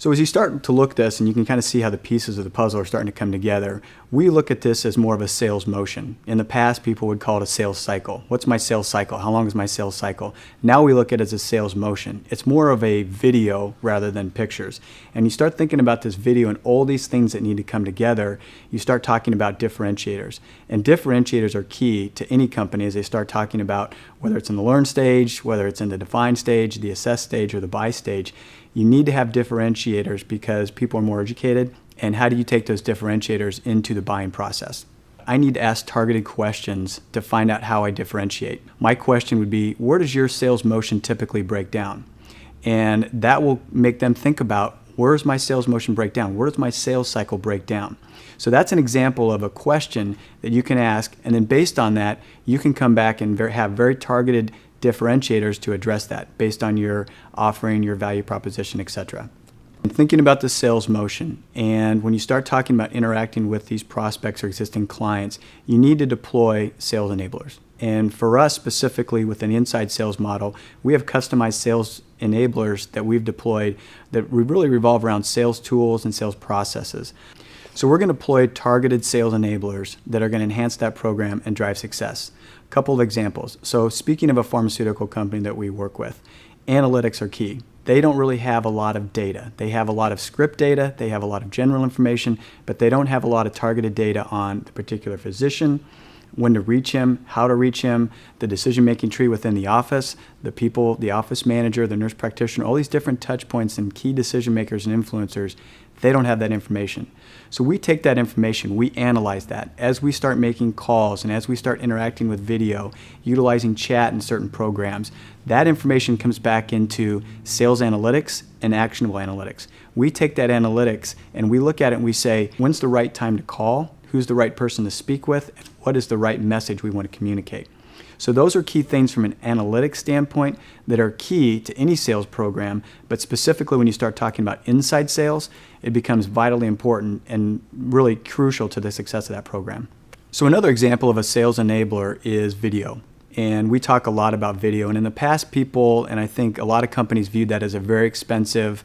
So as you start to look at this, and you can kind of see how the pieces of the puzzle are starting to come together, we look at this as more of a sales motion. In the past, people would call it a sales cycle. What's my sales cycle? How long is my sales cycle? Now we look at it as a sales motion. It's more of a video rather than pictures. And you start thinking about this video and all these things that need to come together, you start talking about differentiators. And differentiators are key to any company as they start talking about whether it's in the learn stage, whether it's in the define stage, the assess stage, or the buy stage. You need to have differentiators because people are more educated. And how do you take those differentiators into the buying process? I need to ask targeted questions to find out how I differentiate. My question would be, where does your sales motion typically break down? And that will make them think about, where's my sales motion break down? Where does my sales cycle break down? So that's an example of a question that you can ask, and then based on that, you can come back and have very targeted differentiators to address that based on your offering, your value proposition, etc. Thinking about the sales motion, and when you start talking about interacting with these prospects or existing clients, you need to deploy sales enablers. And for us specifically with an inside sales model, we have customized sales enablers that we've deployed that really revolve around sales tools and sales processes. So we're going to deploy targeted sales enablers that are going to enhance that program and drive success. A couple of examples. So speaking of a pharmaceutical company that we work with, analytics are key. They don't really have a lot of data. They have a lot of script data, they have a lot of general information, but they don't have a lot of targeted data on the particular physician, when to reach him, how to reach him, the decision-making tree within the office, the people, the office manager, the nurse practitioner, all these different touch points and key decision makers and influencers. They don't have that information. So we take that information, we analyze that. As we start making calls and as we start interacting with video, utilizing chat in certain programs, that information comes back into sales analytics and actionable analytics. We take that analytics and we look at it and we say, when's the right time to call? Who's the right person to speak with? What is the right message we want to communicate? So those are key things from an analytics standpoint that are key to any sales program, but specifically when you start talking about inside sales, it becomes vitally important and really crucial to the success of that program. So another example of a sales enabler is video. And we talk a lot about video, and in the past people, and I think a lot of companies viewed that as a very expensive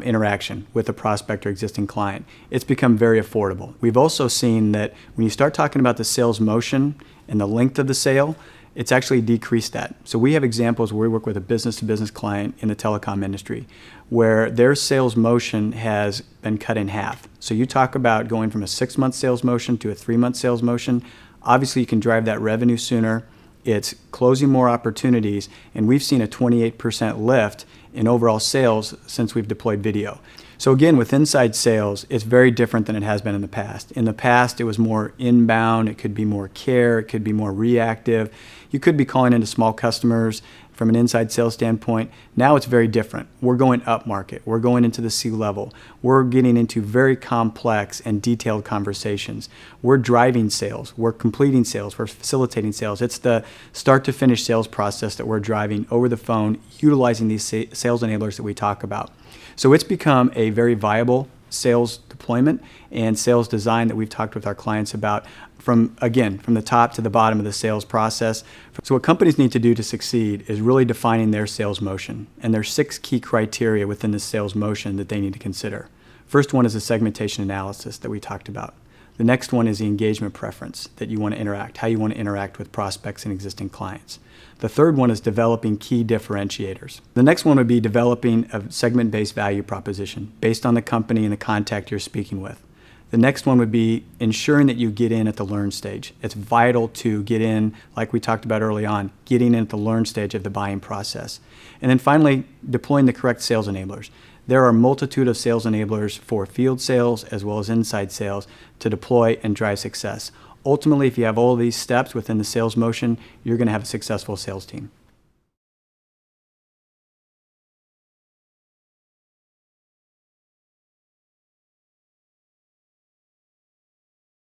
interaction with a prospect or existing client. It's become very affordable. We've also seen that when you start talking about the sales motion and the length of the sale, it's actually decreased that. So we have examples where we work with a business-to-business client in the telecom industry where their sales motion has been cut in half. So you talk about going from a 6-month sales motion to a 3-month sales motion. Obviously you can drive that revenue sooner. It's closing more opportunities, and we've seen a 28% lift in overall sales since we've deployed video. So again, with inside sales, it's very different than it has been in the past. In the past, it was more inbound, it could be more care, it could be more reactive. You could be calling into small customers from an inside sales standpoint. Now it's very different. We're going up market. We're going into the C-level. We're getting into very complex and detailed conversations. We're driving sales. We're completing sales. We're facilitating sales. It's the start to finish sales process that we're driving over the phone, utilizing these sales enablers that we talk about. So it's become a very viable sales deployment and sales design that we've talked with our clients about from the top to the bottom of the sales process. So what companies need to do to succeed is really defining their sales motion. And there's 6 key criteria within the sales motion that they need to consider. First one is the segmentation analysis that we talked about. The next one is the engagement preference that you want to interact, how you want to interact with prospects and existing clients. The third one is developing key differentiators. The next one would be developing a segment-based value proposition based on the company and the contact you're speaking with. The next one would be ensuring that you get in at the learn stage. It's vital to get in, like we talked about early on, getting in at the learn stage of the buying process. And then finally, deploying the correct sales enablers. There are a multitude of sales enablers for field sales as well as inside sales to deploy and drive success. Ultimately, if you have all these steps within the sales motion, you're going to have a successful sales team.